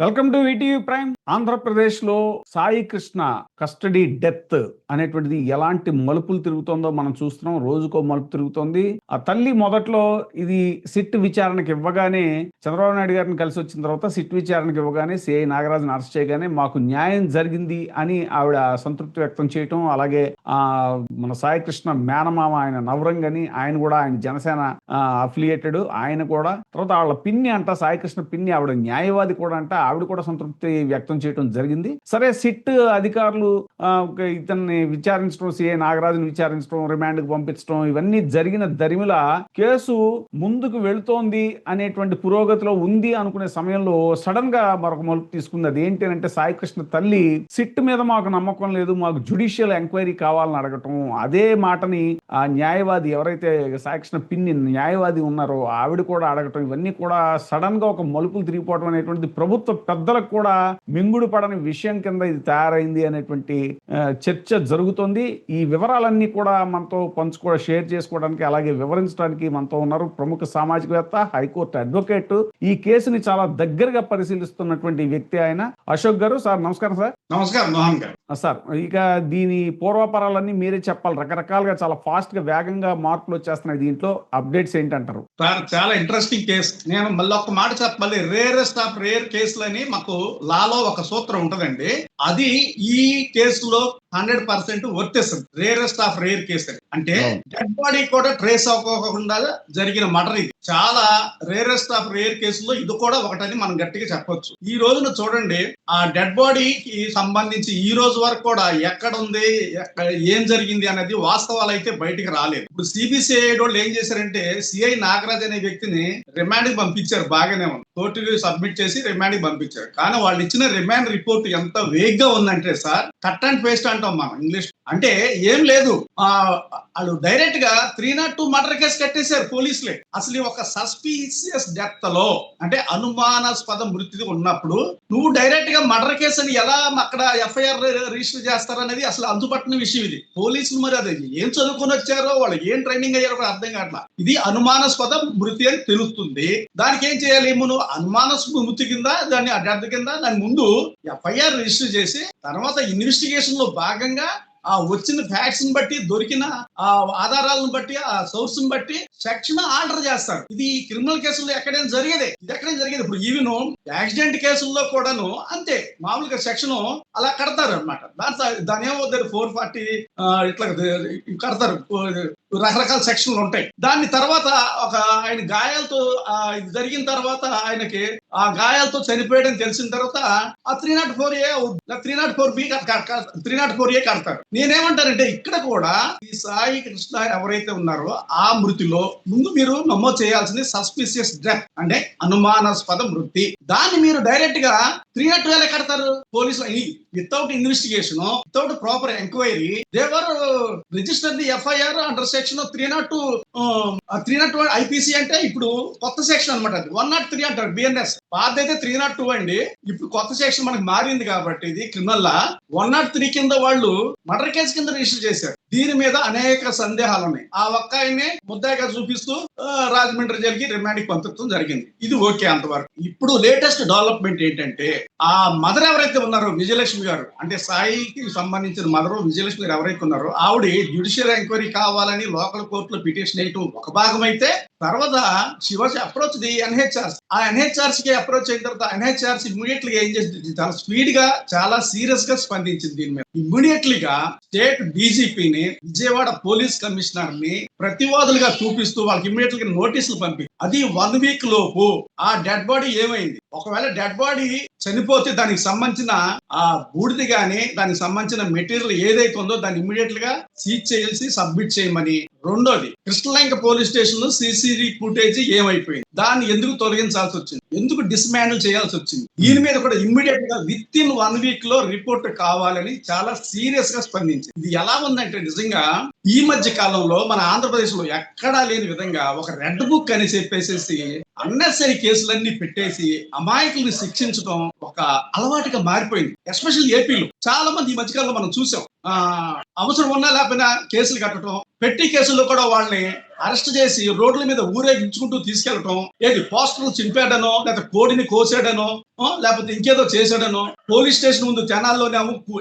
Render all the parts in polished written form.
Welcome to ETV prime. ఆంధ్రప్రదేశ్లో Sai Krishna custody death అనేటువంటిది ఎలాంటి మలుపులు తిరుగుతోందో మనం చూస్తున్నాం. రోజుకో మలుపు తిరుగుతోంది. ఆ తల్లి మొదట్లో ఇది సిట్ విచారణకు ఇవ్వగానే, చంద్రబాబు నాయుడు గారిని కలిసి వచ్చిన తర్వాత సిట్ విచారణకు ఇవ్వగానే సిఐ నాగరాజును అరెస్ట్ చేయగానే మాకు న్యాయం జరిగింది అని ఆవిడ సంతృప్తి వ్యక్తం చేయటం, అలాగే మన సాయి కృష్ణ మేనమామ ఆయన నవరంగ్ అని, ఆయన కూడా ఆయన జనసేన అఫిలియేటెడ్, ఆయన కూడా, తర్వాత వాళ్ళ పిన్ని అంట, సాయి కృష్ణ పిన్ని, ఆవిడ న్యాయవాది కూడా అంట, ఆవిడ కూడా సంతృప్తి వ్యక్తం చేయడం జరిగింది. సరే, సిట్ అధికారులు ఇతన్ని విచారించడం, సిఐ నాగరాజును విచారించడం, రిమాండ్ కు పంపించడం, ఇవన్నీ జరిగిన దరిమిల కేసు ముందుకు వెళుతోంది అనేటువంటి పురోగతిలో ఉంది అనుకునే సమయంలో సడన్ గా మరొక మలుపు తీసుకుంది. అది ఏంటి అంటే, సాయి కృష్ణ తల్లి సిట్ మీద మాకు నమ్మకం లేదు, మాకు జ్యుడిషియల్ ఎంక్వైరీ కావాలని అడగటం. అదే మాటని ఆ న్యాయవాది, ఎవరైతే సాయి కృష్ణ పిన్ని న్యాయవాది ఉన్నారో ఆవిడ కూడా అడగటం, ఇవన్నీ కూడా సడన్ గా ఒక మలుపులు తిరిగిపోవడం అనేటువంటిది ప్రభుత్వ పెద్దలకు కూడా మింగుడు పడని విషయం కింద ఇది తయారైంది అనేటువంటి చర్చ జరుగుతోంది. ఈ వివరాలన్నీ కూడా మనతో షేర్ చేసుకోవడానికి, అలాగే వివరించడానికి మనతో ఉన్నారు ప్రముఖ సామాజికవేత్త, హైకోర్టు అడ్వకేట్, ఈ కేసుని చాలా దగ్గరగా పరిశీలిస్తున్నటువంటి వ్యక్తి ఆయన అశోక్ గారు. సార్ నమస్కారం. సార్ నమస్కారం. మోహన్ గారు. సార్, ఇక దీని పూర్వపరాలన్నీ మీరే చెప్పాలి. రకరకాలుగా చాలా ఫాస్ట్ గా వేగంగా మార్పులు వచ్చేస్తున్నాయి. దీంట్లో అప్డేట్స్ ఏంటంటారు? సార్, చాలా ఇంట్రెస్టింగ్ కేసు. నేను మళ్ళీ ఒక మాట చెప్పాలి. రేరెస్ట్ ఆఫ్ రేర్ కేసులని మాకు లాలో ఒక సూత్రం ఉంటదండి. అది ఈ కేసులో 100% వర్తిస్తుంది. రేరెస్ట్ ఆఫ్ రేర్ కేసు అంటే డెడ్ బాడీ కూడా ట్రేస్ అవ్వకుండా జరిగిన మర్డర్. ఇది చాలా రేరెస్ట్ ఆఫ్ రేర్ కేసులో ఇది కూడా ఒకటని మనం గట్టిగా చెప్పొచ్చు. ఈ రోజున చూడండి, ఆ డెడ్ బాడీకి సంబంధించి ఈ రోజు వరకు కూడా ఎక్కడ ఉంది, ఏం జరిగింది అనేది వాస్తవాలు అయితే బయటికి రాలేదు. ఇప్పుడు సిబిసిఐ వాళ్ళు ఏం చేశారంటే, సిఐ నాగరాజ్ అనే వ్యక్తిని రిమాండ్ కి పంపించారు. బాగానే ఉంది, కోర్టుకి సబ్మిట్ చేసి రిమాండ్ కి పంపించారు. కానీ వాళ్ళు ఇచ్చిన రిమాండ్ రిపోర్ట్ ఎంత వేగ్ గా ఉందంటే, సార్, కట్ అండ్ పేస్ట్ అంటాం మనం ఇంగ్లీష్. అంటే ఏం లేదు, వాళ్ళు డైరెక్ట్ గా 302 మర్డర్ కేసు కట్టేశారు పోలీసులే. అసలు ఒక సస్పీషియస్ డెత్ లో, అంటే అనుమానాస్పద మృతి ఉన్నప్పుడు నువ్వు డైరెక్ట్ గా మర్డర్ కేసు అని ఎలా అక్కడ ఎఫ్ఐఆర్ రిజిస్టర్ చేస్తారనేది అసలు అందుపట్టిన విషయం. ఇది పోలీసులు మరి అది ఏం చదువుకొని వచ్చారో, వాళ్ళు ఏం ట్రైనింగ్ అయ్యారో కూడా అర్థం కావట్లా. ఇది అనుమానాస్పద మృతి అని తెలుస్తుంది. దానికి ఏం చేయాలి? నువ్వు అనుమానాస్పద మృతి కింద దాన్ని డెత్ కింద దాని ముందు ఎఫ్ఐఆర్ రిజిస్టర్ చేసి, తర్వాత ఇన్వెస్టిగేషన్ లో భాగంగా ఆ వచ్చిన ఫ్యాక్ట్స్ ని బట్టి, దొరికిన ఆ ఆధారాలను బట్టి, ఆ సోర్స్ ని బట్టి సెక్షన్ ఆర్డర్ చేస్తారు. ఇది క్రిమినల్ కేసుల్లో ఎక్కడైనా జరిగేదే. ఇది ఎక్కడైనా జరిగేది. ఇప్పుడు ఈవెన్ యాక్సిడెంట్ కేసుల్లో కూడాను అంతే, మామూలుగా సెక్షన్ అలా కడతారు అనమాట. దాని ఏమో 440 ఇట్లా కడతారు. రకరకాల సెక్షన్లు ఉంటాయి. దాని తర్వాత ఆయన గాయాలతో ఇది జరిగిన తర్వాత, ఆయనకి ఆ గాయాలతో చనిపోయడం తెలిసిన తర్వాత ఆ 304A 304B 304A కడతారు. నేనేమంటానంటే, ఇక్కడ కూడా ఈ సాయి కృష్ణ ఎవరైతే ఉన్నారో ఆ మృతిలో ముందు మీరు నమోదు చేయాల్సింది సస్పిషియస్ డెత్, అంటే అనుమానాస్పద మృతి. దాన్ని మీరు డైరెక్ట్ గా 302A కడతారు పోలీసులు. Without investigation, without proper enquiry, they were register the FIR under section 302 IPC. అంటే ఇప్పుడు కొత్త సెక్షన్ అనమాట. అది 103 అంటారు బిఎన్ఎస్. పాతైతే 302 అండి. ఇప్పుడు కొత్త సెక్షన్ మనకు మారింది కాబట్టి ఇది క్రిమినల్ లా 103 కింద వాళ్ళు మర్డర్ కేసు కింద రిజిస్టర్ చేశారు. దీని మీద అనేక సందేహాలు ఉన్నాయి. ఆ ఒక్క ఆయనే ముద్దాయిగా చూపిస్తూ రాజమండ్రి జైలుకి రిమాండ్ కి పంపించడం జరిగింది. ఇది ఓకే అంతవరకు. ఇప్పుడు లేటెస్ట్ డెవలప్మెంట్ ఏంటంటే, ఆ మదర్ ఎవరైతే ఉన్నారో విజయలక్ష్మి గారు, అంటే సాయికి సంబంధించిన మదర్ విజయలక్ష్మి గారు ఎవరైతే ఉన్నారో, ఆవిడ జ్యుడిషియల్ ఎంక్వైరీ కావాలని లోకల్ కోర్టులో పిటిషన్ వేయటం ఒక భాగం అయితే, తర్వాత శివాజీ అప్రోచ్ ది ఎన్హెచ్ఆర్సీ. ఆ ఎన్హెచ్ఆర్సీ కి అప్రోచ్ అయిన తర్వాత ఎన్హెచ్ఆర్సీ ఇమ్మీడియట్ గా ఏం చేసింది, చాలా స్పీడ్ గా, చాలా సీరియస్ గా స్పందించింది. దీని మీద ఇమ్మీడియట్లీ గా స్టేట్ డీజీపీని, విజయవాడ పోలీస్ కమిషనర్ ని ప్రతివాదులుగా చూపిస్తూ వాళ్ళకి ఇమ్మీడియట్ గా నోటీసులు పంపి, అది 1 వీక్ లోపు ఆ డెడ్ బాడీ ఏమైంది, ఒకవేళ డెడ్ బాడీ చనిపోతే దానికి సంబంధించిన ఆ బూడిది గాని, దానికి సంబంధించిన మెటీరియల్ ఏదైతే ఉందో దాన్ని ఇమ్మీడియట్ గా సీజ్ చేసి సబ్మిట్ చేయమని. రెండోది, కృష్ణలంక పోలీస్ స్టేషన్ లో సీసీటీవీ ఫుటేజ్ ఏమైపోయింది, దాన్ని ఎందుకు తొలగించాల్సి వచ్చింది, ఎందుకు డిస్మాండిల్ చేయాల్సి వచ్చింది, దీని మీద కూడా ఇమ్మీడియట్ గా విత్ ఇన్ 1 వీక్ లో రిపోర్ట్ కావాలని చాలా సీరియస్ గా స్పందించింది. ఇది ఎలా ఉందంటే, నిజంగా ఈ మధ్య కాలంలో మన ఆంధ్రప్రదేశ్ లో ఎక్కడా లేని విధంగా ఒక రెడ్ బుక్ అని చెప్పేసి అన్నెసరీ కేసులన్నీ పెట్టేసి అమాయకుల్ని శిక్షించడం ఒక అలవాటుగా మారిపోయింది. ఎస్పెషల్ ఏపీలో చాలా మంది ఈ మధ్యకాలంలో మనం చూసాం. అవసరం ఉన్నా లేకపోయినా కేసులు కట్టడం, పెట్టి కేసుల్లో కూడా వాళ్ళని అరెస్ట్ చేసి రోడ్ల మీద ఊరేగించుకుంటూ తీసుకెళ్లటం, ఏది పోస్టర్లు చింపాడనో, లేకపోతే కోడిని కోసాడనో, లేకపోతే ఇంకేదో చేశాడనో, పోలీస్ స్టేషన్ ముందు జనాల్లోనే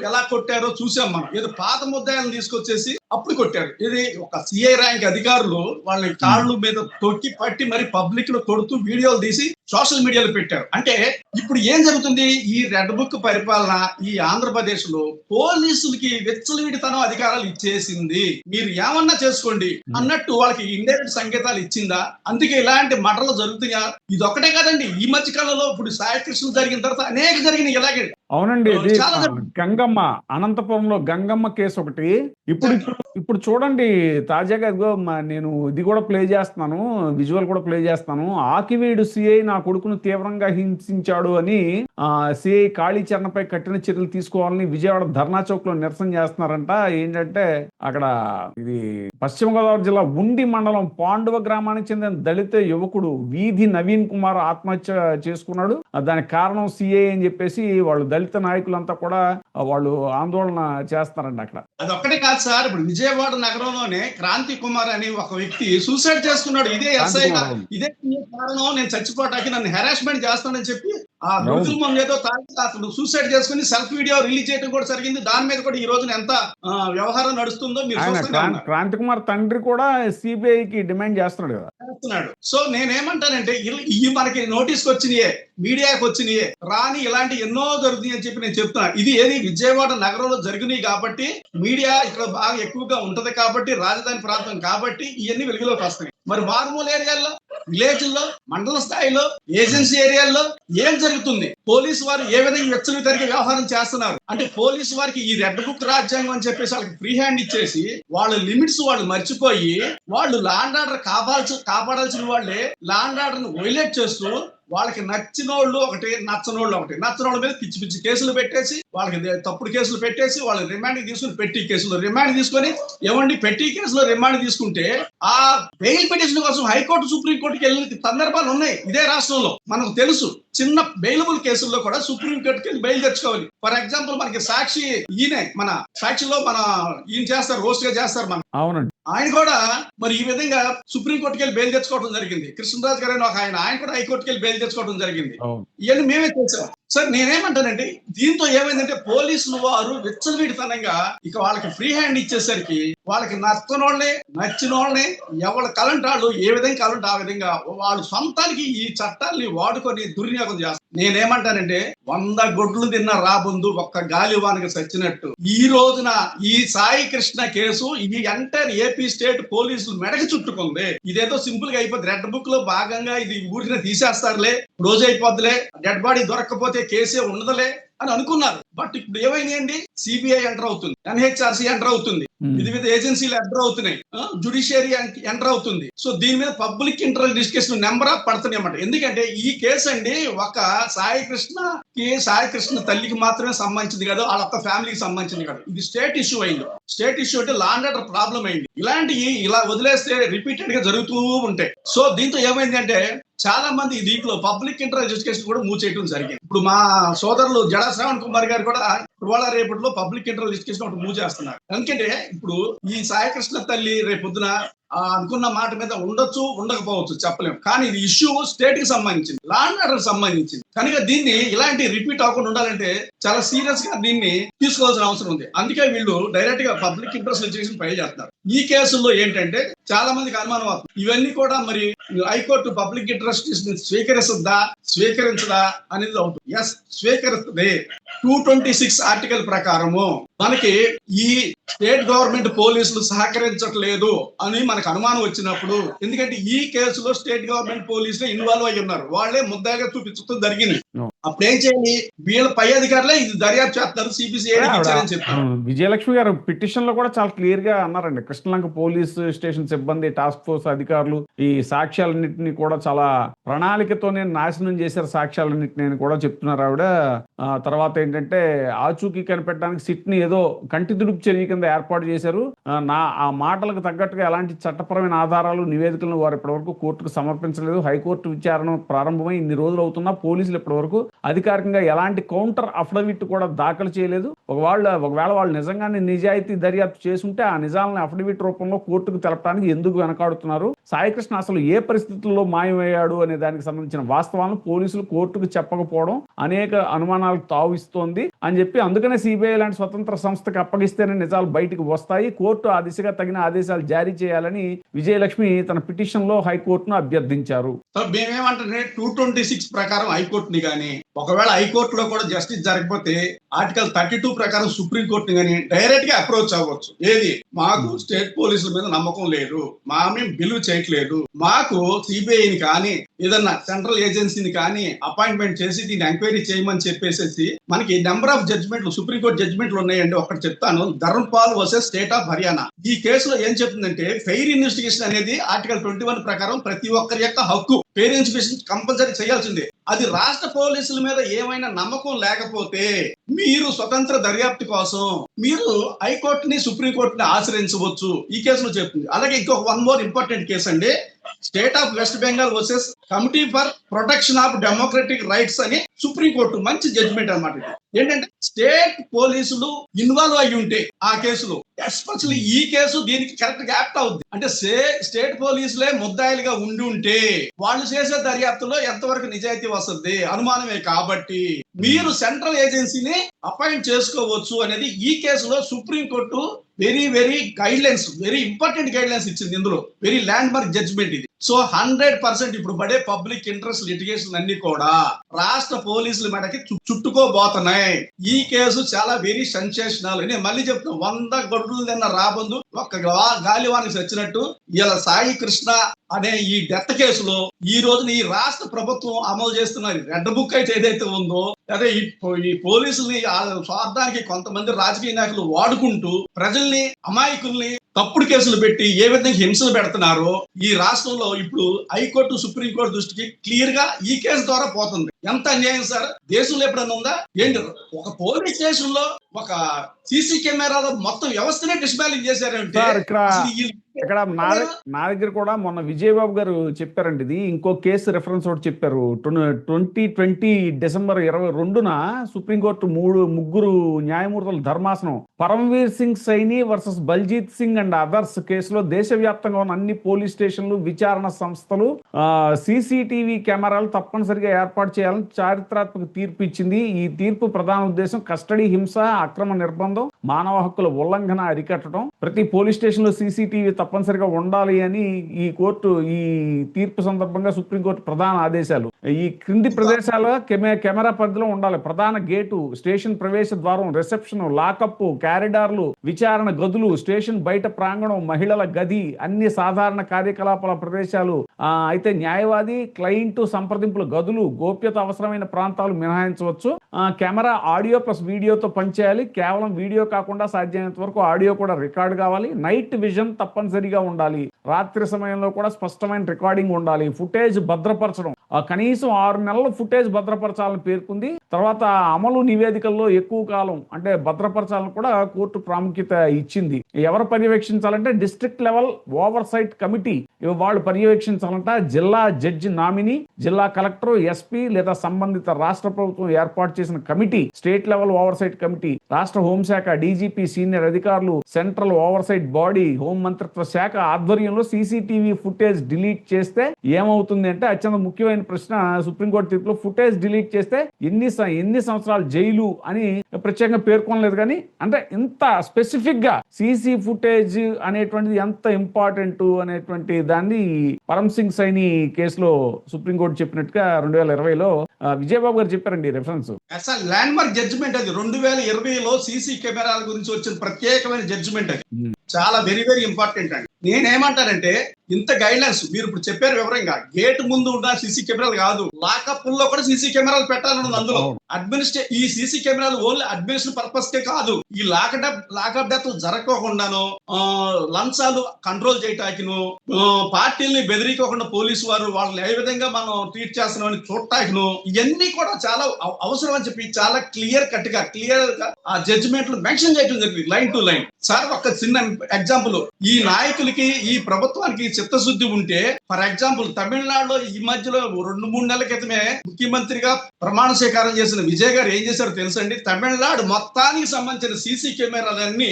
ఎలా కొట్టారో చూసాం మనం. ఏదో పాత ముద్దాయిలను తీసుకొచ్చేసి అప్పుడు కొట్టారు. ఇది ఒక సిఐ ర్యాంక్ అధికారులు వాళ్ళని కాళ్ళు మీద తొక్కి పట్టి మరి పబ్లిక్ లో కొడుతూ వీడియోలు తీసి సోషల్ మీడియాలో పెట్టారు. అంటే ఇప్పుడు ఏం జరుగుతుంది? ఈ రెడ్ బుక్ పరిపాలన ఈ ఆంధ్రప్రదేశ్ లో పోలీసులకి విచ్చలవిడితనం అధికారాలు ఇచ్చేసింది. మీరు ఏమన్నా చేసుకోండి అన్నట్టు వాళ్ళకి ఇండైరెక్ట్ సంకేతాలు ఇచ్చిందా? అందుకే ఇలాంటి మటలు జరుగుతున్నాయా? ఇది ఒక్కటే కాదండి, ఈ మధ్య కాలంలో ఇప్పుడు సాయి కృష్ణ జరిగిన తర్వాత అనేక జరిగినాయి ఇలాగే. అవునండి, ఇది గంగమ్మ, అనంతపురంలో గంగమ్మ కేసు ఒకటి. ఇప్పుడు చూడండి, తాజాగా నేను ఇది కూడా ప్లే చేస్తున్నాను, విజువల్ కూడా ప్లే చేస్తాను. ఆకివీడు సిఐ నా కొడుకును తీవ్రంగా హింసించాడు అని సిఐ కాళీచరణపై కఠిన చర్యలు తీసుకోవాలని విజయవాడ ధర్నా చౌక్ లో నిరసన చేస్తున్నారంట. ఏంటంటే అక్కడ ఇది పశ్చిమ గోదావరి జిల్లా ఉండి మండలం పాండువ గ్రామానికి చెందిన దళిత యువకుడు వీధి నవీన్ కుమార్ ఆత్మహత్య చేసుకున్నాడు. దానికి కారణం సిఐ అని చెప్పేసి వాళ్ళు దళిత నాయకులంతా కూడా వాళ్ళు ఆందోళన చేస్తున్నారండి అక్కడ. అది ఒక్కటే కాదు సార్, ఇప్పుడు విజయవాడ నగరంలోనే క్రాంతి కుమార్ అని ఒక వ్యక్తి సూసైడ్ చేసుకున్నాడు. ఇదే ఎస్ఐ ఇదే కారణం, నేను చచ్చిపోవటానికి నన్ను హెరాస్మెంట్ చేస్తానని చెప్పి ఆ రోజుల ముందు ఏదో తాగి అతను సూసైడ్ చేసుకుని సెల్ఫ్ వీడియో రిలీజ్ చేయడం కూడా జరిగింది. దాని మీద కూడా ఈ రోజున ఎంత వ్యవహారం నడుస్తుందో మీరు చూస్తున్నారు. క్రాంతి కుమార్ తండ్రి కూడా సిబిఐకి డిమాండ్ చేస్తున్నాడు కదా. సో నేనేమంటానంటే ఇవి మనకి నోటీస్కి వచ్చినాయే, మీడియాకి వచ్చినాయే, రాని ఇలాంటి ఎన్నో జరుగుతున్నాయి అని చెప్పి నేను చెప్తున్నా. ఇది ఏది విజయవాడ నగరంలో జరిగినాయి కాబట్టి, మీడియా ఇక్కడ బాగా ఎక్కువగా ఉంటది కాబట్టి, రాజధాని ప్రాంతం కాబట్టి ఇవన్నీ వెలుగులోకి వస్తాయి. మరి మారుమూల ఏరియాల్లో, విలేజ్ల్లో, మండల స్థాయిలో, ఏజెన్సీ ఏరియాల్లో ఏం జరుగుతుంది? పోలీసు వారు ఏ విధంగా విచ్చలవిడిగా వ్యవహారం చేస్తున్నారు అంటే, పోలీసు వారికి ఈ రెడ్ బుక్ రాజ్యాంగం అని చెప్పేసి వాళ్ళకి ఫ్రీ హ్యాండ్ ఇచ్చేసి వాళ్ళ లిమిట్స్ వాళ్ళు మర్చిపోయి, వాళ్ళు లా అండ్ ఆర్డర్ కాపాడాల్సిన వాళ్ళే లా అండ్ ఆర్డర్ ను వైలేట్ చేస్తూ వాళ్ళకి నచ్చినోళ్ళు ఒకటి, నచ్చనోళ్ళు ఒకటి, నచ్చనోళ్ళ మీద పిచ్చి పిచ్చి కేసులు పెట్టేసి, వాళ్ళకి తప్పుడు కేసులు పెట్టేసి, వాళ్ళ రిమాండ్ తీసుకుని పెట్టి కేసులు రిమాండ్ తీసుకొని, ఏమండి పెట్టి కేసులో రిమాండ్ తీసుకుంటే ఆ బెయిల్ పిటిషన్ కోసం హైకోర్టు సుప్రీంకోర్టుకి వెళ్ళిన సందర్భాలు ఉన్నాయి ఇదే రాష్ట్రంలో. మనకు తెలుసు, చిన్న బెయిలబుల్ కేసుల్లో కూడా సుప్రీంకోర్టుకి వెళ్ళి బెయిల్ తెచ్చుకోవాలి. ఫర్ ఎగ్జాంపుల్ మనకి సాక్షి ఈయనే, మన సాక్షిలో ఈయన చేస్తారు, హోస్ట్ గా చేస్తారు మన. అవునండి, ఆయన కూడా మరి ఈ విధంగా సుప్రీంకోర్టుకి వెళ్ళి బెయిల్ తెచ్చుకోవడం జరిగింది. కృష్ణరాజు గారు ఒక ఆయన కూడా హైకోర్టుకి వెళ్ళి బెయిల్ తెచ్చుకోవడం జరిగింది. ఇవన్నీ మేమే చేసాం సార్. నేనేమంటానంటే దీంతో ఏమైందంటే పోలీసులు వారు విచ్చలవిడితనంగా ఇక వాళ్ళకి ఫ్రీ హ్యాండ్ ఇచ్చేసరికి వాళ్ళకి నచ్చిన వాళ్ళని ఎవరి కలంటాళ్ళు ఏ విధంగా కలంటే ఆ విధంగా వాళ్ళు సొంతానికి ఈ చట్టాలని వాడుకొని దుర్వినియోగం చేస్తారు. నేనేమంటానంటే 100 గొడ్లు తిన్న రాబుందు ఒక్క గాలివానకి చచ్చినట్టు ఈ రోజున ఈ సాయి కృష్ణ కేసు ఇది ఎంటైర్ ఏపీ స్టేట్ పోలీసులు మెడకి చుట్టుకుంది. ఇదేదో సింపుల్ గా అయిపోద్ది, రెడ్ బుక్ లో భాగంగా ఇది ఊరిని తీసేస్తారులే, రోజు అయిపోద్దులే, డెడ్ బాడీ దొరకకపోతే కేసే ఉండదులే అని అనుకున్నారు. బట్ ఇప్పుడు ఏమైనాయండి? సిబిఐ ఎంటర్ అవుతుంది, ఎన్హెచ్ఆర్సీ ఎంటర్ అవుతుంది, వివిధ ఏజెన్సీలు ఎంటర్ అవుతున్నాయి, జ్యుడిషియరీ ఎంటర్ అవుతుంది. సో దీని మీద public interest discussion number of పడుతున్నాయి అన్నమాట. ఎందుకంటే ఈ కేసు అండి ఒక సాయి కృష్ణ తల్లికి మాత్రమే సంబంధించింది కదా, వాళ్ళ ఫ్యామిలీకి సంబంధించింది కదా. ఇది స్టేట్ ఇష్యూ అయింది. స్టేట్ ఇష్యూ అంటే లా అండ్ ఆర్డర్ ప్రాబ్లం అయింది. ఇలాంటివి ఇలా వదిలేస్తే రిపీటెడ్ గా జరుగుతూ ఉంటాయి. సో దీంతో ఏమైంది అంటే చాలా మంది దీంట్లో పబ్లిక్ ఇంటరెస్ట్ ఎడ్యుకేషన్ కూడా మూవ్ చేయడం జరిగింది. ఇప్పుడు మా సోదరులు జడా శ్రావణ్ కుమార్ గారు కూడా ఇవాళ రేపటిలో పబ్లిక్ ఇంటరెస్ట్ ఎడ్యుకేషన్ ఒకటి మూవ్ చేస్తున్నారు. ఎందుకంటే ఇప్పుడు ఈ సాయి కృష్ణ తల్లి రేపొద్దున అనుకున్న మాట మీద ఉండొచ్చు, ఉండకపోవచ్చు, చెప్పలేము. కానీ ఇది ఇష్యూ స్టేట్ కి సంబంధించింది, లా అండ్ ఆర్డర్ సంబంధించింది. కనుక దీన్ని ఇలాంటి రిపీట్ అవ్వకుండా ఉండాలంటే చాలా సీరియస్ గా దీన్ని తీసుకోవాల్సిన అవసరం ఉంది. అందుకే వీళ్ళు డైరెక్ట్ గా పబ్లిక్ ఇంట్రెస్ట్ ఎడ్యుకేషన్ ఫైల్ చేస్తున్నారు. ఈ కేసుల్లో ఏంటంటే చాలా మందికి అనుమానం అవుతుంది, ఇవన్నీ కూడా మరి హైకోర్టు పబ్లిక్ ఇంట్రెస్ట్ స్వీకరించదా అనేది డౌట్. ఎస్, స్వీకరిస్తుంది. 226 ఆర్టికల్ ప్రకారము మనకి ఈ స్టేట్ గవర్నమెంట్ పోలీసులు సహకరించట్లేదు అని మనకు అనుమానం వచ్చినప్పుడు, ఎందుకంటే ఈ కేసులో స్టేట్ గవర్నమెంట్ పోలీసులు ఇన్వాల్వ్ అయ్యి ఉన్నారు, వాళ్లే ముద్దాగా చూపించడం జరిగింది. అప్పుడు ఏం చేయాలి? వీళ్ళ పై అధికారులే ఇది దర్యాప్తు చేస్తారు, సిబిసిఐ ఇచ్చారని చెప్పారు. విజయలక్ష్మి గారు పిటిషన్ లో కూడా చాలా క్లియర్ గా అన్నారండి. కృష్ణలంక పోలీస్ స్టేషన్ సిబ్బంది, టాస్క్ ఫోర్స్ అధికారులు ఈ సాక్ష్యాలన్నింటినీ కూడా చాలా ప్రణాళికతోనే నాశనం చేశారు, సాక్ష్యాలన్నింటినీ కూడా చెప్తున్నారు ఆవిడ. తర్వాత ఏంటంటే ఆచూకీ కనిపెట్టడానికి సిట్ ని ఏదో కంటి తుడుపు చర్య కింద ఏర్పాటు చేశారు. ఆ మాటలకు తగ్గట్టుగా ఎలాంటి చట్టపరమైన ఆధారాలు నివేదికలను వారు ఇప్పటివరకు కోర్టుకు సమర్పించలేదు. హైకోర్టు విచారణ ప్రారంభమై ఇన్ని రోజులు అవుతున్నా పోలీసులు ఇప్పటివరకు అధికారికంగా ఎలాంటి కౌంటర్ అఫిడవిట్ కూడా దాఖలు చేయలేదు. ఒకవేళ వాళ్ళు నిజంగానే నిజాయితీ దర్యాప్తు చేసుంటే ఆ నిజాలను అఫిడవిట్ రూపంలో కోర్టుకు తెలపడానికి ఎందుకు వెనకాడుతున్నారు, సాయికృష్ణ అసలు ఏ పరిస్థితుల్లో మాయమయ్యాడు అనే దానికి సంబంధించిన వాస్తవాలను పోలీసులు కోర్టుకు చెప్పకపోవడం అనేక అనుమానాలకు తావిస్తోంది అని చెప్పి అందుకనే సిబిఐ లాంటి స్వతంత్ర సంస్థకు అప్పగిస్తేనే నిజాలు బయటికి వస్తాయి, కోర్టు ఆ దిశగా తగిన ఆదేశాలు జారీ చేయాలని విజయలక్ష్మి తన పిటిషన్ లో హైకోర్టును అభ్యర్థించారు. మేమేమంటే 226 ప్రకారం హైకోర్టుని కానీ ఒకవేళ హైకోర్టులో కూడా జస్టిస్ జరగకపోతే ఆర్టికల్ 32 ప్రకారం సుప్రీంకోర్టుని కానీ డైరెక్ట్ గా అప్రోచ్ అవ్వచ్చు. ఏది మాకు స్టేట్ పోలీసుల మీద నమ్మకం లేదు, మేము బిలీవ్ చేయట్లేదు, మాకు సిబిఐని కానీ ఏదన్నా సెంట్రల్ ఏజెన్సీని కానీ అపాయింట్మెంట్ చేసి దీన్ని ఎంక్వైరీ చేయమని చెప్పేసి మనకి నెంబర్ ఆఫ్ జడ్జిమెంట్లు సుప్రీంకోర్టు జడ్జిమెంట్లు ఉన్నాయండి. ఒకటి చెప్తాను, Dharmapal versus state of Haryana. ఈ కేసులో ఏం చెప్తుందంటే ఫెయిర్ ఇన్వెస్టిగేషన్ అనేది ఆర్టికల్ 21 ప్రకారం ప్రతి ఒక్కరి యొక్క హక్కు, ఫెయిర్ ఇన్వెస్టిగేషన్ కంపల్సరీ చేయాల్సిందే. అది రాష్ట్ర పోలీసుల మీద ఏమైనా నమ్మకం లేకపోతే మీరు స్వతంత్ర దర్యాప్తు కోసం మీరు హైకోర్టుని సుప్రీంకోర్టుని ఆశ్రయించవచ్చు, ఈ కేసులో చెప్తుంది. అలాగే ఇంకొక వన్ మోర్ ఇంపార్టెంట్ కేసు అండి, state of west Bengal versus committee for protection of democratic rights అని సుప్రీంకోర్టు మంచి జడ్జిమెంట్ అన్నమాట. ఏంటంటే స్టేట్ పోలీసులు ఇన్వాల్వ్ అయ్యి ఉంటే ఆ కేసులో, ఎస్పెషల్లీ ఈ కేసు దీనికి కరెక్ట్ గా యాప్ట్ అవుద్ది. అంటే స్టేట్ పోలీసులే ముద్దాయిలుగా ఉండి ఉంటే వాళ్ళు చేసే దర్యాప్తులో ఎంతవరకు నిజాయితీ వస్తుంది అనుమానమే. కాబట్టి మీరు సెంట్రల్ ఏజెన్సీని అపాయింట్ చేసుకోవచ్చు అనేది ఈ కేసులో supreme court very guide lines, very important guide lines ఇచ్చింది. ఇందులో వెరీ ల్యాండ్ మార్క్ జడ్జిమెంట్ ఇది. సో 100% ఇప్పుడు పడే పబ్లిక్ ఇంట్రెస్ట్ లిటిగేషన్ అన్ని కూడా రాష్ట్ర పోలీసుల మెడకి చుట్టుకోబోతున్నాయి. ఈ కేసు చాలా వెరీ సెన్సేషనల్. నేను మళ్ళీ చెప్తాను, 100 గొడ్లు తిన్న రాబందు ఒక్క గాలివానికి వచ్చినట్టు ఇలా సాయి కృష్ణ అనే ఈ డెత్ కేసులో ఈ రోజున ఈ రాష్ట్ర ప్రభుత్వం అమలు చేస్తున్న రెడ్ బుక్ అయితే ఏదైతే ఉందో, అదే ఈ పోలీసుల్ని స్వార్థానికి కొంతమంది రాజకీయ నాయకులు వాడుకుంటూ ప్రజల్ని అమాయకుల్ని తప్పుడు కేసులు పెట్టి ఏ విధంగా హింసలు పెడుతున్నారో ఈ రాష్ట్రంలో ఇప్పుడు హైకోర్టు సుప్రీంకోర్టు దృష్టికి క్లియర్ గా ఈ కేసు ద్వారా పోతుంది. ఎంత అన్యాయం సార్, దేశంలో ఎప్పుడన్నా ఉందా ఏంటి? ఒక పోలీస్ స్టేషన్ లో ఒక సీసీ కెమెరాలో మొత్తం వ్యవస్థనే డిస్మాలింగ్ చేశారంటే ఇక్కడ నా దగ్గర కూడా మొన్న విజయబాబు గారు చెప్పారండి. ఇది ఇంకో కేసు రెఫరెన్స్ ఒకటి చెప్పారు. 2020 డిసెంబర్ 22న సుప్రీంకోర్టు ముగ్గురు న్యాయమూర్తుల ధర్మాసనం Param Bir Singh Saini versus Baljeet Singh and others కేసులో దేశవ్యాప్తంగా ఉన్న అన్ని పోలీస్ స్టేషన్లు, విచారణ సంస్థలు సీసీటీవీ కెమెరాలు తప్పనిసరిగా ఏర్పాటు చేయాలని చారిత్రాత్మక తీర్పు ఇచ్చింది. ఈ తీర్పు ప్రధాన ఉద్దేశం కస్టడీ హింస, అక్రమ నిర్బంధం, మానవ హక్కుల ఉల్లంఘన అరికట్టడం. ప్రతి పోలీస్ స్టేషన్ లో సీసీటీవీ తప్పనిసరిగా ఉండాలి అని ఈ కోర్టు ఈ తీర్పు సందర్భంగా సుప్రీంకోర్టు ప్రధాన ఆదేశాలు. ఈ క్రింది ప్రదేశాల కెమెరా పరిధిలో ఉండాలి: ప్రధాన గేటు, స్టేషన్ ప్రవేశ ద్వారం, రిసెప్షన్, లాకప్, కారిడార్లు, విచారణ గదులు, స్టేషన్ బయట ప్రాంగణం, మహిళల గది, అన్ని సాధారణ కార్యకలాపాల ప్రదేశాలు. అయితే న్యాయవాది, క్లయింట్ సంప్రదింపుల గదులు, గోప్యత అవసరమైన ప్రాంతాలు మినహాయించవచ్చు. కెమెరా ఆడియో ప్లస్ వీడియోతో పనిచేయాలి. కేవలం వీడియో కాకుండా సాధ్యమైనంత వరకు ఆడియో కూడా రికార్డ్ కావాలి. నైట్ విజన్ తప్పనిసరిగా ఉండాలి. రాత్రి సమయంలో కూడా స్పష్టమైన రికార్డింగ్ ఉండాలి. ఫుటేజ్ భద్రపరచడం, కనీసం 6 నెలల ఫుటేజ్ భద్రపరచాలని పేర్కొంది. తర్వాత అమలు నివేదికల్లో ఎక్కువ కాలం అంటే భద్రపరచాలని కూడా కోర్టు ప్రాముఖ్యత ఇచ్చింది. ఎవరు పర్యవేక్షించాలంటే district level oversight committee వాళ్ళు పర్యవేక్షించాలంట. జిల్లా జడ్జి నామినీ, జిల్లా కలెక్టర్, ఎస్పీ లేదా సంబంధిత రాష్ట్ర ప్రభుత్వం ఏర్పాటు చేసిన committee, state level oversight committee, రాష్ట్ర హోంశాఖ, డీజీపీ, సీనియర్ అధికారులు, central oversight body, home మంత్రిత్వ శాఖ ఆధ్వర్యంలో సీసీటీవీ ఫుటేజ్ డిలీట్ చేస్తే ఏమవుతుంది అంటే అత్యంత ముఖ్యమైన ప్రశ్న సుప్రీంకోర్టు తీర్పులో. ఫుటేజ్ డిలీట్ చేస్తే ఎన్ని సంవత్సరాలు జైలు అని ప్రత్యేకంగా పేర్కొనలేదు, కానీ అంటే ఇంత స్పెసిఫిక్ గా సీసీ ఫుటేజ్ అనేటువంటిది ఎంత ఇంపార్టెంట్ అనేటువంటి దాన్ని పరమ్ సింగ్ సైని కేసులో సుప్రీంకోర్టు చెప్పినట్టుగా 2020లో విజయబాబు గారు చెప్పారండి రెఫరెన్స్. అసలు ల్యాండ్ మార్క్ జడ్జిమెంట్ అది 2020లో సీసీ కెమెరాల గురించి వచ్చిన ప్రత్యేకమైన జడ్జిమెంట్ అది. చాలా వెరీ ఇంపార్టెంట్ అండి. నేనేమంటానంటే ఇంత గైడ్లైన్స్ మీరు ఇప్పుడు చెప్పారు వివరంగా. గేట్ ముందు ఉన్న సీసీ కెమెరాలు కాదు, లాకప్ లో కూడా సీసీ కెమెరాలు పెట్టాలన్నది అందులో. ఈ సీసీ కెమెరాలు ఓన్లీ అడ్మినిస్ట్రేషన్ పర్పస్ కే కాదు, ఈ లాకప్ డెత్ జరగకోకుండాను, లంచాలు కంట్రోల్ చేయటాకిను, పార్టీల్ని బెదిరికోకుండా పోలీసు వారు వాళ్ళని ఏ విధంగా మనం ట్రీట్ చేస్తున్నామని చూడటాకిను, ఇవన్నీ కూడా చాలా అవసరం అని చెప్పి చాలా క్లియర్ గా ఆ జడ్జిమెంట్ లో మెన్షన్ చేయడం జరిగింది, లైన్ టు లైన్. సార్ ఒక చిన్న ఎగ్జాంపుల్, ఈ నాయకులకి ఈ ప్రభుత్వానికి చిత్తశుద్ధి ఉంటే, ఫర్ ఎగ్జాంపుల్ తమిళనాడులో ఈ మధ్యలో 2-3 నెలల క్రితమే ముఖ్యమంత్రిగా ప్రమాణ స్వీకారం చేసిన విజయ్ గారు ఏం చేశారో తెలుసండి? తమిళనాడు మొత్తానికి సంబంధించిన సీసీ కెమెరాలన్నీ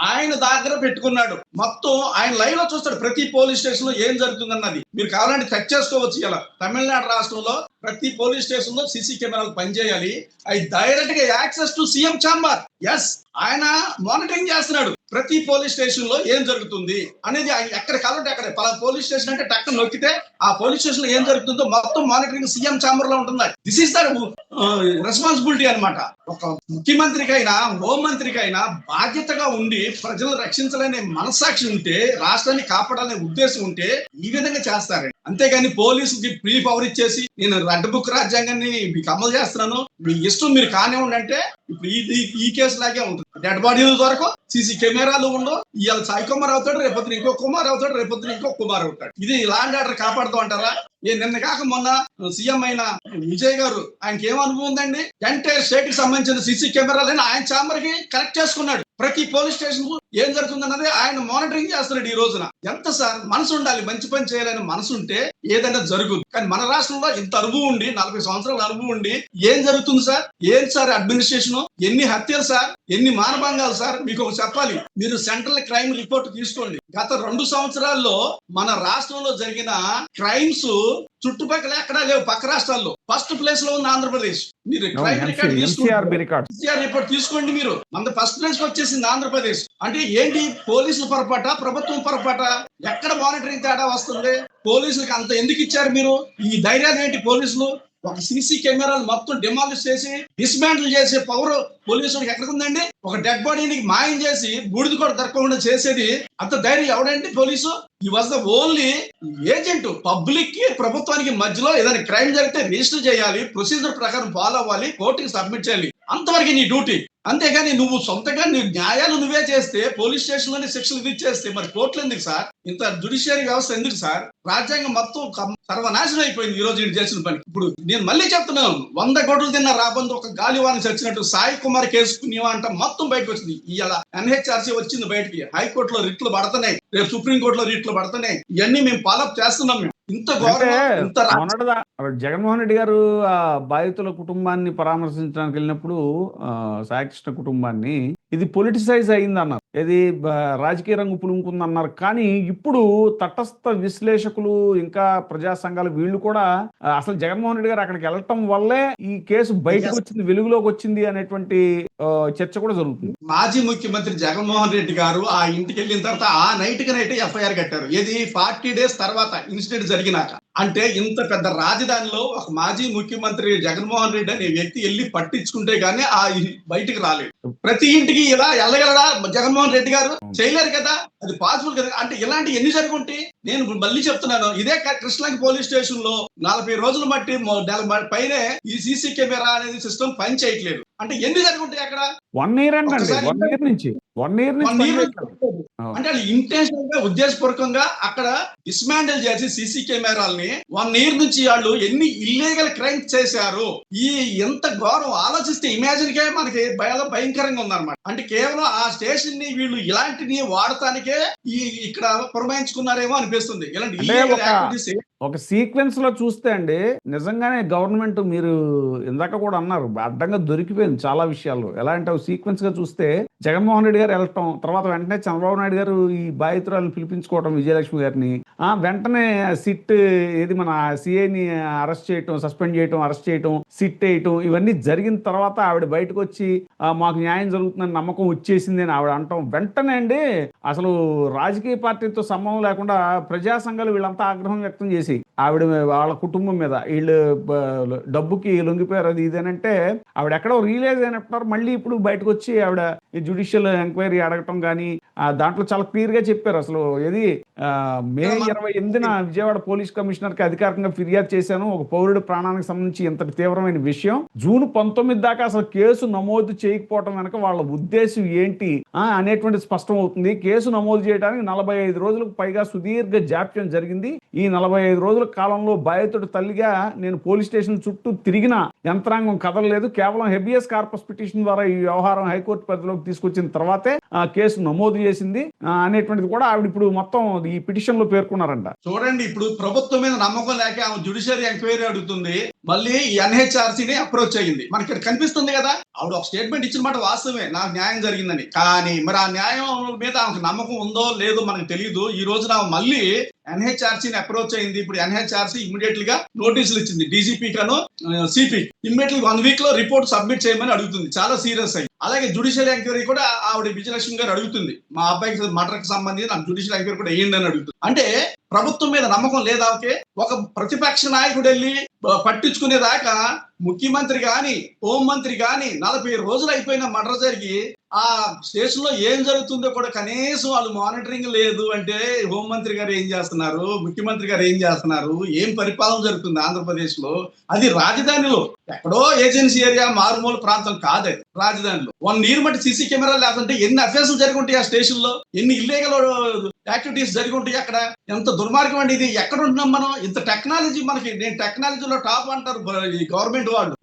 ఆయన దగ్గర పెట్టుకున్నాడు. మొత్తం ఆయన లైవ్ లో చూస్తాడు ప్రతి పోలీస్ స్టేషన్ లో ఏం జరుగుతుందన్నది. మీరు కావాలంటే చెక్ చేసుకోవచ్చు. ఇలా తమిళనాడు రాష్ట్రంలో ప్రతి పోలీస్ స్టేషన్ లో సీసీ కెమెరాలు పనిచేయాలి. అవి డైరెక్ట్ గా access to CM chamber. Yes, ఆయన మానిటరింగ్ చేస్తున్నాడు ప్రతి పోలీస్ స్టేషన్ లో ఏం జరుగుతుంది అనేది. ఎక్కడ కావాలంటే అక్కడ పోలీస్ స్టేషన్ అంటే టక్కన నొక్కితే ఆ పోలీస్ స్టేషన్ లో ఏం జరుగుతుందో మొత్తం మానిటరింగ్ సీఎం ఛాంబర్ లో ఉంటుంది. దిస్ ఈస్ ద రెస్పాన్సిబిలిటీ అన్నమాట. ఒక ముఖ్యమంత్రికైనా హోంమంత్రికైనా బాధ్యతగా ఉండి ప్రజలను రక్షించాలనే మనస్సాక్షి ఉంటే, రాష్ట్రాన్ని కాపాడాలనే ఉద్దేశం ఉంటే ఈ విధంగా చేస్తారండి. అంతేగాని పోలీసుకి ప్రీ పవర్ ఇచ్చేసి నేను రెడ్ బుక్ రాజ్యాంగాన్ని మీకు అమలు చేస్తున్నాను, మీ ఇష్టం మీరు కానివ్వండి అంటే ఇప్పుడు ఈ కేసు లాగే ఉంటుంది. డెడ్ బాడీల వరకు సీసీ కెమెరాలు ఉండవు. ఇవాళ సాయి కుమార్ అవుతాడు, రేపొద్దున ఇంకో కుమార్ అవుతాడు, రేపొద్దున ఇంకో కుమార్ అవుతాడు. ఇది లా అండ్ ఆర్డర్ కాపాడుతూ అంటారా? నిన్న కాక మొన్న సీఎం అయిన విజయ్ గారు, ఆయనకి ఏం అనుభవం ఉందండి? ఎంటైర్ స్టేట్ కి సంబంధించిన సీసీ కెమెరాలని ఆయన ఛాంబర్ కి కనెక్ట్ చేసుకున్నాడు. ప్రతి పోలీస్ స్టేషన్ ఏం జరుగుతుందన్నది ఆయన మానిటరింగ్ చేస్తున్నాడు ఈ రోజున. ఎంత సార్ మనసు ఉండాలి, మంచి పని చేయాలని మనసు ఉంటే ఏదైనా జరుగుతుంది. కానీ మన రాష్ట్రంలో ఇంత అనుభవం ఉండి, 40 సంవత్సరాల అనుభవం ఉండి ఏం జరుగుతుంది సార్? ఏం సార్ అడ్మినిస్ట్రేషన్? ఎన్ని హత్యలు సార్, ఎన్ని మానభంగాలు సార్? మీకు ఒక చెప్పాలి, మీరు సెంట్రల్ క్రైమ్ రిపోర్ట్ తీసుకోండి. గత 2 సంవత్సరాల్లో మన రాష్ట్రంలో జరిగిన క్రైమ్స్ చుట్టుపక్కల ఎక్కడా లేవు. పక్క రాష్ట్రాల్లో ఫస్ట్ ప్లేస్ లో ఉంది ఆంధ్రప్రదేశ్. మీరు క్రైమ్ రికార్డ్ రిపోర్ట్ తీసుకోండి. మీరు మన ఫస్ట్ ప్లేస్ వచ్చేసింది ఆంధ్రప్రదేశ్. అంటే ఏంటి? పోలీసుల పొరపాట, ప్రభుత్వం పొరపాట? ఎక్కడ మానిటరింగ్ తేడా వస్తుంది? పోలీసులకు అంత ఎందుకు ఇచ్చారు మీరు? ఈ ధైర్యాలు ఏంటి పోలీసులు? ఒక సీసీ కెమెరాలు మొత్తం డిమాలిష్ చేసి డిస్మాంటిల్ చేసే పవర్ పోలీసులకు ఎక్కడికి ఉందండి? ఒక డెడ్ బాడీని మాయం చేసి బూడిద కూడా దొరకకుండా చేసేది అంత ధైర్యం ఎవడండి? పోలీసు. ఈ was the only agent. Public కి ప్రభుత్వానికి మధ్యలో ఏదైనా క్రైమ్ జరిగితే రిజిస్టర్ చేయాలి, ప్రొసీజర్ ప్రకారం ఫాలో అవ్వాలి, కోర్టుకి సబ్మిట్ చేయాలి, అంతవరకు నీ డ్యూటీ. అంతేగాని నువ్వు సొంతగా నీ న్యాయాలు నువ్వే చేస్తే, పోలీస్ స్టేషన్ లోనే శిక్షలు విధించేస్తే మరి కోర్టులు ఎందుకు సార్? ఇంత జ్యుడిషియరీ వ్యవస్థ ఎందుకు సార్? రాజ్యాంగం మొత్తం సర్వనాశనం అయిపోయింది ఈ రోజు నేను చేసిన పని. ఇప్పుడు నేను మళ్ళీ చెప్తున్నాను, 100 కోట్లు తిన్న రాబందు ఒక గాలివానికి చచ్చినట్టు సాయి కుమార్ కేసు పుణ్యమంట మొత్తం బయటకు వచ్చింది. ఇవాళ ఎన్హెచ్ఆర్సీ వచ్చింది బయటికి, హైకోర్టులో రిట్లు పడుతున్నాయి, రేపు సుప్రీంకోర్టులో రిట్లు పడుతున్నాయి. ఇవన్నీ మేము ఫాలోఅప్ చేస్తున్నాం. మేము జగన్మోహన్ రెడ్డి గారు ఆ బాధితుల కుటుంబాన్ని పరామర్శించడానికి వెళ్ళినప్పుడు సాయికృష్ణ కుటుంబాన్ని ఇది పొలిటిసైజ్ అయింది అన్నారు, ఇది రాజకీయ రంగు పులుముకుంది అన్నారు. కానీ ఇప్పుడు తటస్థ విశ్లేషకులు ఇంకా ప్రజా సంఘాలు వీళ్ళు కూడా అసలు జగన్మోహన్ రెడ్డి గారు అక్కడికి వెళ్ళటం వల్లే ఈ కేసు బయటకు వచ్చింది, వెలుగులోకి వచ్చింది అనేటువంటి చర్చ కూడా జరుగుతుంది. మాజీ ముఖ్యమంత్రి జగన్మోహన్ రెడ్డి గారు ఆ ఇంటికి వెళ్ళిన తర్వాత ఆ నైట్ కి నైట్ ఎఫ్ఐఆర్ కట్టారు. ఇది 40 days తర్వాత ఇన్సిడెంట్ జరిగినాక. అంటే ఇంత పెద్ద రాజధానిలో ఒక మాజీ ముఖ్యమంత్రి జగన్మోహన్ రెడ్డి అనే వ్యక్తి వెళ్ళి పట్టించుకుంటే గానీ ఆ బయటికి రాలేదు. ప్రతి ఇంటికి ఇలా వెళ్ళగలడా జగన్మోహన్ రెడ్డి గారు? చేయలేరు కదా, అది పాసిబుల్ కదా. అంటే ఇలాంటి ఎన్ని జరుగుంటే, నేను మళ్ళీ చెప్తున్నాను, ఇదే కృష్ణకి పోలీస్ స్టేషన్ లో 40 రోజులు బట్టి పైనే ఈ సీసీ కెమెరా అనేది సిస్టమ్ పని చేయట్లేదు. అంటే ఎన్ని జరుగుంటాయి అక్కడ? 1 year నుంచి అంటే వాళ్ళు ఇంటెన్షనల్ గా ఉద్దేశపూర్వకంగా అక్కడ డిస్మాండిల్ చేసి సీసీ కెమెరాల్ని 1 year నుంచి వాళ్ళు ఎన్ని ఇల్లీగల్ క్రైమ్స్ చేశారు. ఈ ఎంత ఘోరం ఆలోచిస్తే ఇమాజిన్ కే మనకి భయంకరంగా ఉందన్నమాట. అంటే కేవలం ఆ స్టేషన్ ని వీళ్ళు ఇలాంటిని వాడటానికే ఇక్కడ పురమాయించుకున్నారేమో అనిపిస్తుంది. ఇలాంటి ఒక సీక్వెన్స్ లో చూస్తే అండి నిజంగానే గవర్నమెంట్, మీరు ఇందాక కూడా అన్నారు, అడ్డంగా దొరికిపోయింది చాలా విషయాల్లో. ఎలా అంటే సీక్వెన్స్ గా చూస్తే జగన్మోహన్ రెడ్డి గారు వెళ్ళటం, తర్వాత వెంటనే చంద్రబాబు నాయుడు గారు ఈ బాధితురాలను పిలిపించుకోవడం విజయలక్ష్మి గారిని, వెంటనే సిట్ ఏది మన సిఐని అరెస్ట్ చేయటం, సస్పెండ్ చేయటం, అరెస్ట్ చేయటం, సిట్ వేయటం, ఇవన్నీ జరిగిన తర్వాత ఆవిడ బయటకు వచ్చి మాకు న్యాయం జరుగుతుందని నమ్మకం వచ్చేసింది అని ఆవిడ అంటాం. వెంటనే అండి అసలు రాజకీయ పార్టీతో సంబంధం లేకుండా ప్రజా సంఘాలు వీళ్ళంతా ఆగ్రహం వ్యక్తం చేసి ఆవిడ వాళ్ళ కుటుంబం మీద వీళ్ళు డబ్బుకి లొంగిపోయారు అది ఇదేనంటే ఆవిడ ఎక్కడో రియలైజ్ అయినట్టున్నారు. మళ్ళీ ఇప్పుడు బయటకు వచ్చి ఆవిడ జ్యుడిషియల్ ఎంక్వైరీ అడగటం కానీ దాంట్లో చాలా క్లియర్ గా చెప్పారు. అసలు ఏది మే 28న విజయవాడ పోలీస్ కమిషనర్ కి అధికారికంగా ఫిర్యాదు చేశాను, ఒక పౌరుడి ప్రాణానికి సంబంధించి ఇంతటి తీవ్రమైన విషయం. జూన్ 19 దాకా అసలు కేసు నమోదు చేయకపోవడం వెనక వాళ్ళ ఉద్దేశం ఏంటి అనేటువంటి స్పష్టం అవుతుంది. కేసు నమోదు చేయడానికి 45 రోజులకు పైగా సుదీర్ఘ జాప్యం జరిగింది. ఈ 45 రోజుల కాలంలో బాధితుడి తల్లిగా నేను పోలీస్ స్టేషన్ చుట్టూ తిరిగిన యంత్రాంగం కదలలేదు. కేవలం హెబియస్ కార్పస్ పిటిషన్ ద్వారా ఈ వ్యవహారం హైకోర్టు పరిధిలోకి తీసుకొచ్చిన తర్వాతే కేసు నమోదు చేసింది అనేటువంటిది కూడా ఆవిడ ఇప్పుడు మొత్తం ఈ పిటిషన్ లో పేర్కొన్నారంట. చూడండి, ఇప్పుడు ప్రభుత్వం మీద నమ్మకం లేక ఆమె జ్యుడిషియరీ ఎంక్వైరీ అడుగుతుంది, మళ్ళీ ఎన్హెచ్ఆర్సీని అప్రోచ్ అయ్యింది. మనకి ఇక్కడ కనిపిస్తుంది కదా, ఆవిడ ఒక స్టేట్మెంట్ ఇచ్చిన మాట వాస్తవమే, నాకు న్యాయం జరిగిందని. కానీ మరి ఆ న్యాయం మీద ఆమెకు నమ్మకం ఉందో లేదో మనకు తెలియదు. ఈ రోజున మళ్ళీ ఎన్హెచ్ఆర్సీని అప్రోచ్ అయింది. ఇప్పుడు ఎన్హెచ్ఆర్సీ ఇమీడియట్ గా నోటీసులు ఇచ్చింది డీజీపీ కను సిపి. ఇమీడియట్ 1 వీక్ లో రిపోర్ట్ సబ్మిట్ చేయమని అడుగుతుంది. చాలా సీరియస్ అయ్యి. అలాగే జ్యుడిషియల్ ఎంక్వైరీ కూడా ఆవిడ విజయలక్ష్మి గారు అడుగుతుంది, మా అబ్బాయికి మర్డర్ కి సంబంధించి నాకు జ్యుడిషియల్ ఎంక్వైరీ కూడా వేయండి అని అడుగుతుంది. అంటే ప్రభుత్వం మీద నమ్మకం లేదా? ఓకే, ఒక ప్రతిపక్ష నాయకుడు వెళ్ళి పట్టించుకునేదాకా ముఖ్యమంత్రి గాని హోంమంత్రి గాని 40 రోజులు అయిపోయిన మర్డర్ జరిగి ఆ స్టేషన్ లో ఏం జరుగుతుందో కూడా కనీసం వాళ్ళు మానిటరింగ్ లేదు అంటే హోంమంత్రి గారు ఏం చేస్తున్నారు, ముఖ్యమంత్రి గారు ఏం చేస్తున్నారు, ఏం పరిపాలన జరుగుతుంది ఆంధ్రప్రదేశ్ లో? అది రాజధానిలో, ఎక్కడో ఏజెన్సీ ఏరియా మారుమూల ప్రాంతం కాదు రాజధానిలో. 1 year మట్టి సీసీ కెమెరా లేకుంటే ఎన్ని అఫెన్సులు జరిగి ఉంటాయి ఆ స్టేషన్ లో, ఎన్ని ఇల్లీగల్ యాక్టివిటీస్ జరిగి ఉంటాయి అక్కడ. ఎంత దుర్మార్గం అండి ఇది. ఎక్కడ ఉంటున్నాం మనం? ఇంత టెక్నాలజీ మనకి, నేను టెక్నాలజీలో టాప్ అంటారు ఈ గవర్నమెంట్ వాళ్ళు.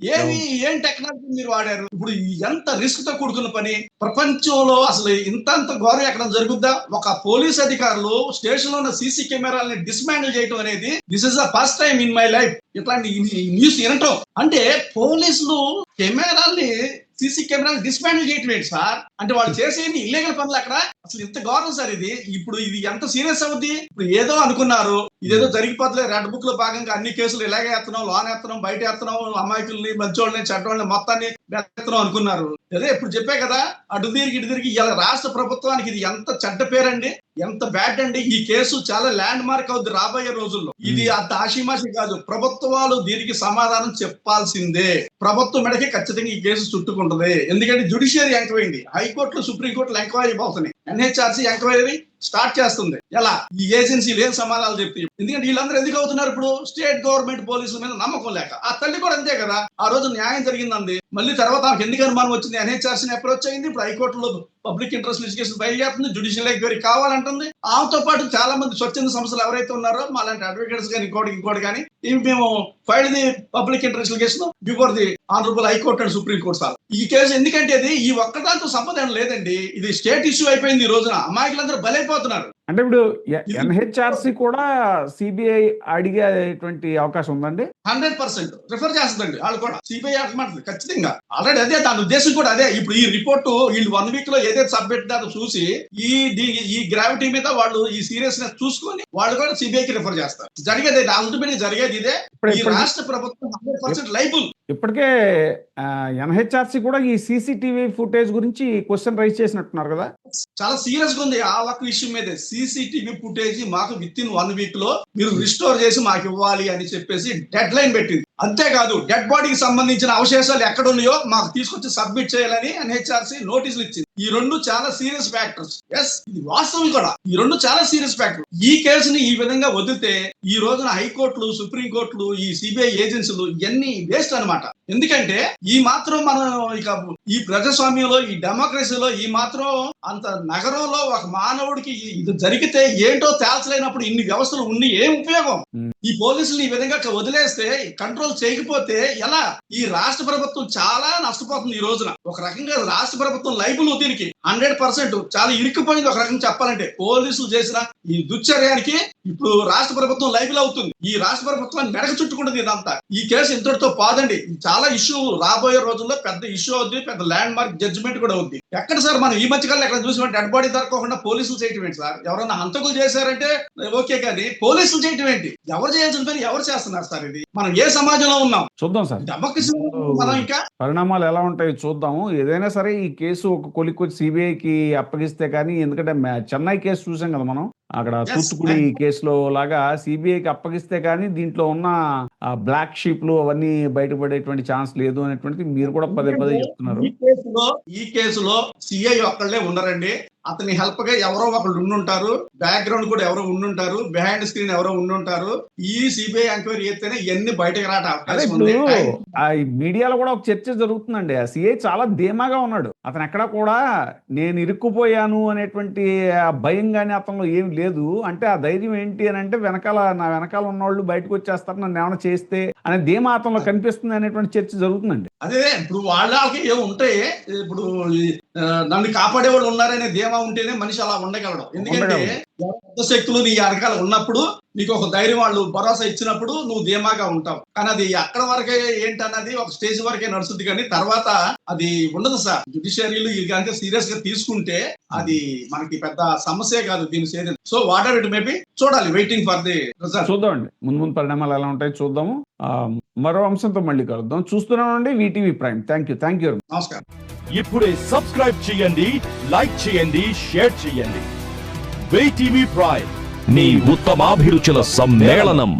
ఏం టెక్నాలజీ మీరు వాడారు? ఇప్పుడు ఎంత రిస్క్ తో కూడుకున్న పని. ప్రపంచంలో అసలు ఇంత ఘోరం ఎక్కడ జరుగుద్దా? ఒక పోలీస్ అధికారులు స్టేషన్ లో ఉన్న సీసీ కెమెరాలని డిస్మాండిల్ చేయడం అనేది this is the first time in my life ఇట్లాంటి న్యూస్ వినటం. అంటే పోలీసులు కెమెరాల్ని సీసీ కెమెరాలు డిస్మాండిల్ చేయటం ఏంటి సార్? అంటే వాళ్ళు చేసేది ఇల్లీగల్ పనులు అక్కడ. అసలు ఇంత ఘోరం సార్ ఇది. ఇప్పుడు ఇది ఎంత సీరియస్ అవుద్ది? ఇప్పుడు ఏదో అనుకున్నారు, ఇదేదో జరిగిపోతుంది, రెడ్ బుక్ లో భాగంగా అన్ని కేసులు ఇలాగే ఎత్తనం, లోన్ ఎత్తనం, బయట ఎత్తనం, అమాయకుల్ని, మంచోళ్ళని, చెడ్డోళ్ళని మొత్తాన్ని ఎత్తనం అనుకున్నారు. అదే ఇప్పుడు చెప్పే కదా, అటు తిరిగి ఇటు తిరిగి ఇలా రాష్ట్ర ప్రభుత్వానికి ఇది ఎంత చెడ్డ పేరండి, ఎంత బ్యాడ్ అండి. ఈ కేసు చాలా ల్యాండ్ మార్క్ అవుద్ది రాబోయే రోజుల్లో. ఇది అంత ఆషిమాషి కాదు. ప్రభుత్వాలు దీనికి సమాధానం చెప్పాల్సిందే. ప్రభుత్వం మెడకి ఖచ్చితంగా ఈ కేసు చుట్టుకుంటుంది. ఎందుకంటే జ్యుడిషియరీ ఎంక్వైరీ, హైకోర్టులు సుప్రీంకోర్టులు ఎంక్వైరీ అవుతున్నాయి, ఎన్హెచ్ఆర్సీ ఎంక్వైరీ స్టార్ట్ చేస్తుంది. ఎలా? ఈ ఏజెన్సీలు ఏం సమాధానాలు చెప్తాయి? ఎందుకంటే వీళ్ళందరూ ఎందుకు అవుతున్నారు? ఇప్పుడు స్టేట్ గవర్నమెంట్ పోలీసుల మీద నమ్మకం లేక. ఆ తల్లి కూడా అంతే కదా, ఆ రోజు న్యాయం జరిగిందండి, మళ్ళీ తర్వాత ఆమెకు ఎందుకు అనుమానం వచ్చింది, ఎన్హెచ్ఆర్సీని అప్రోచ్ అయింది. ఇప్పుడు హైకోర్టులో పబ్లిక్ ఇంట్రెస్ట్ లిటిగేషన్ బయలుదేరుతుంది, జ్యుడిషియల్ ఎంక్వైరీ కావాలంటుంది. ఆమెతో పాటు చాలా మంది స్వచ్ఛంద సంస్థలు ఎవరైతే ఉన్నారో మాలాంటి అడ్వకేట్స్ కానీ ఇంకోటి కానీ ఇవి మేము file the public interest litigation before the honourable high court and supreme court sir. ఈ కేసు ఎందుకంటే ఇది ఈ ఒక్కదాంతో సంబంధం లేదండి, ఇది స్టేట్ ఇష్యూ అయిపోయింది. ఈ రోజున అమాయకులందరూ బలైపోతున్నారు. అంటే ఇప్పుడు ఎన్హెచ్ఆర్సీ కూడా సిబిఐ అడిగేటువంటి అవకాశం ఉందండి. 100% రిఫర్ చేస్తుందండి. వాళ్ళు కూడా సిబిఐ అంటున్నారు ఖచ్చితంగా. ఆల్రెడీ అదే దాని ఉద్దేశం కూడా అదే. ఇప్పుడు ఈ రిపోర్టు వీళ్ళు 1 వీక్ లో ఏదైతే సబ్మిట్ దాకా చూసి ఈ గ్రావిటీ మీద వాళ్ళు ఈ సీరియస్నెస్ చూసుకొని వాళ్ళు కూడా సిబిఐకి రిఫర్ చేస్తారు. జరిగేది అల్టిమేట్ జరిగేది ఇదే. ఈ రాష్ట్ర ప్రభుత్వం 100% లైబుల్. ఇప్పటికే ఎన్హెచ్ఆర్సీ కూడా ఈ సీసీటీవీ ఫుటేజ్ గురించి క్వశ్చన్ రైజ్ చేసినట్టున్నారు కదా. చాలా సీరియస్ గా ఉంది ఆ ఒక్క విషయం మీద. సీసీటీవీ ఫుటేజ్ మాకు విత్ ఇన్ 1 వీక్ లో మీరు రిస్టోర్ చేసి మాకు ఇవ్వాలి అని చెప్పేసి డెడ్ లైన్ పెట్టింది. అంతేకాదు డెడ్ బాడీకి సంబంధించిన అవశేషాలు ఎక్కడ ఉన్నాయో మాకు తీసుకొచ్చి సబ్మిట్ చేయాలని ఎన్హెచ్ఆర్సీ నోటీసులు ఇచ్చింది. ఈ రెండు చాలా సీరియస్ ఫ్యాక్టర్స్. ఎస్, ఇది వాస్తవం కూడా. ఈ రెండు చాలా సీరియస్ ఫ్యాక్టర్. ఈ కేసుని ఈ విధంగా వదిలితే ఈ రోజున హైకోర్టులు, సుప్రీంకోర్టులు, ఈ సిబిఐ ఏజెన్సీలు ఇవన్నీ వేస్ట్ అన్నమాట. ఎందుకంటే ఈ మాత్రం మనం ఇక ఈ ప్రజాస్వామ్యంలో, ఈ డెమోక్రసీలో ఈ మాత్రం అంత నగరంలో ఒక మానవుడికి ఇది జరిగితే ఏంటో తేల్చలేనప్పుడు ఇన్ని వ్యవస్థలు ఉండి ఏం ఉపయోగం? ఈ పోలీసులు ఈ విధంగా వదిలేస్తే, కంట్రోల్ చేయకపోతే ఎలా? ఈ రాష్ట్ర ప్రభుత్వం చాలా నష్టపోతుంది. ఈ రోజున ఒక రకంగా రాష్ట్ర ప్రభుత్వం లైబుల్ దీనికి 100% చాలా ఇరుక్కుపోయింది. ఒక రకంగా చెప్పాలంటే పోలీసులు చేసిన ఈ దుశ్చర్యానికి ఇప్పుడు రాష్ట్ర ప్రభుత్వం లైబుల్ అవుతుంది. ఈ రాష్ట్ర ప్రభుత్వాన్ని మెడక చుట్టుకుంటుంది ఇదంతా. ఈ కేసు ఇంతటితో పాదండి. చాలా ఇష్యూ రాబోయే రోజుల్లో పెద్ద ఇష్యూ అవుద్ది, పెద్ద ల్యాండ్ మార్క్ జడ్జిమెంట్ కూడా అవుద్ది. ఎక్కడ సార్ మనం ఈ మధ్యకాలంలో ఎక్కడ చూసినట్టు డెడ్ బాడీ దొరకకుండా పోలీసులు చేయటం ఏంటి సార్? ఎవరన్నా హంతకులు చేశారంటే ఓకే, కానీ పోలీసులు చేయటం ఏంటి? ఎవరు చేయాల్సిన పని ఎవరు చేస్తున్నారు సార్? ఇది మనం ఏ సమాజంలో ఉన్నాం? చూద్దాం సార్, మనం ఇంకా పరిణామాలు ఎలా ఉంటాయో చూద్దాము. ఏదైనా సరే ఈ కేసు ఒక కొలిక్కొచ్చి సిబిఐకి అప్పగిస్తే కానీ, ఎందుకంటే చెన్నై కేసు చూసాం కదా మనం, అక్కడ తూత్తుకుడి కేసులో లాగా సిబిఐకి అప్పగిస్తే కానీ దీంట్లో ఉన్న బ్లాక్ షీప్లు అవన్నీ బయటపడేటువంటి ఛాన్స్ లేదు అనేటువంటిది మీరు కూడా పదే పదే చెప్తున్నారు. ఈ కేసులో సిఐ ఒక్కళ్ళే ఉన్నారండి. అతని హెల్ప్ గా ఎవరో ఒకళ్ళు ఉండుంటారు, బ్యాక్గ్రౌండ్ కూడా ఎవరో ఉండుంటారు, బిహైండ్ స్క్రీన్ ఎవరో ఉండుంటారు. ఈ సిబిఐ ఎంక్వైరీ అయితేనే ఇవన్నీ బయటకు రావడం అదే అవకాశం ఇప్పుడు ఉంది. ఆ మీడియాలో కూడా ఒక చర్చ జరుగుతుందండి. ఆ సిఐ చాలా ధీమాగా ఉన్నాడు. అతను ఎక్కడా కూడా నేను ఇరుక్కుపోయాను అనేటువంటి ఆ భయం గాని అతనిలో ఏం లేదు. అంటే ఆ ధైర్యం ఏంటి అని అంటే నా వెనకాల ఉన్నవాళ్ళు బయటకు వచ్చేస్తారు నన్ను ఏమైనా చేస్తే అనే ధీమా అతనిలో కనిపిస్తుంది అనేటువంటి చర్చ జరుగుతుందండి. అదే ఇప్పుడు వాళ్ళకి ఏమి ఉంటాయి. ఇప్పుడు నన్ను కాపాడే వాళ్ళు ఉన్నారనే ధీమా ఉంటేనే మనిషి అలా ఉండగలడు. ఎందుకంటే పెద్ద శక్తులు నీ వెనకాల ఉన్నప్పుడు నీకు ఒక ధైర్యం వాళ్ళు భరోసా ఇచ్చినప్పుడు నువ్వు ధీమాగా ఉంటావు. కానీ అది అక్కడ వరకే ఏంటన్నది ఒక స్టేజ్ వరకే నడుస్తుంది, కానీ తర్వాత అది ఉండదు సార్. జ్యుడిషియరీలు ఇది కనుక సీరియస్ గా తీసుకుంటే అది మనకి పెద్ద సమస్య కాదు దీని serious. So what ever it may be, చూడాలి, వెయిటింగ్ ఫర్ ది రిజల్ట్. చూద్దామండి ముందు పరిణామాలు ఎలా ఉంటాయి చూద్దాము. మరో అంశంతో మళ్ళీ కలుద్దాం. చూస్తున్నామండి వీటీవీ ప్రైమ్. Thank you. నమస్కారం. ఇప్పుడే సబ్స్క్రైబ్ చేయండి, లైక్ చేయండి, షేర్ చేయండి. VTV ప్రైమ్, నీ ఉత్తమాభిరుచుల సమ్మేళనం.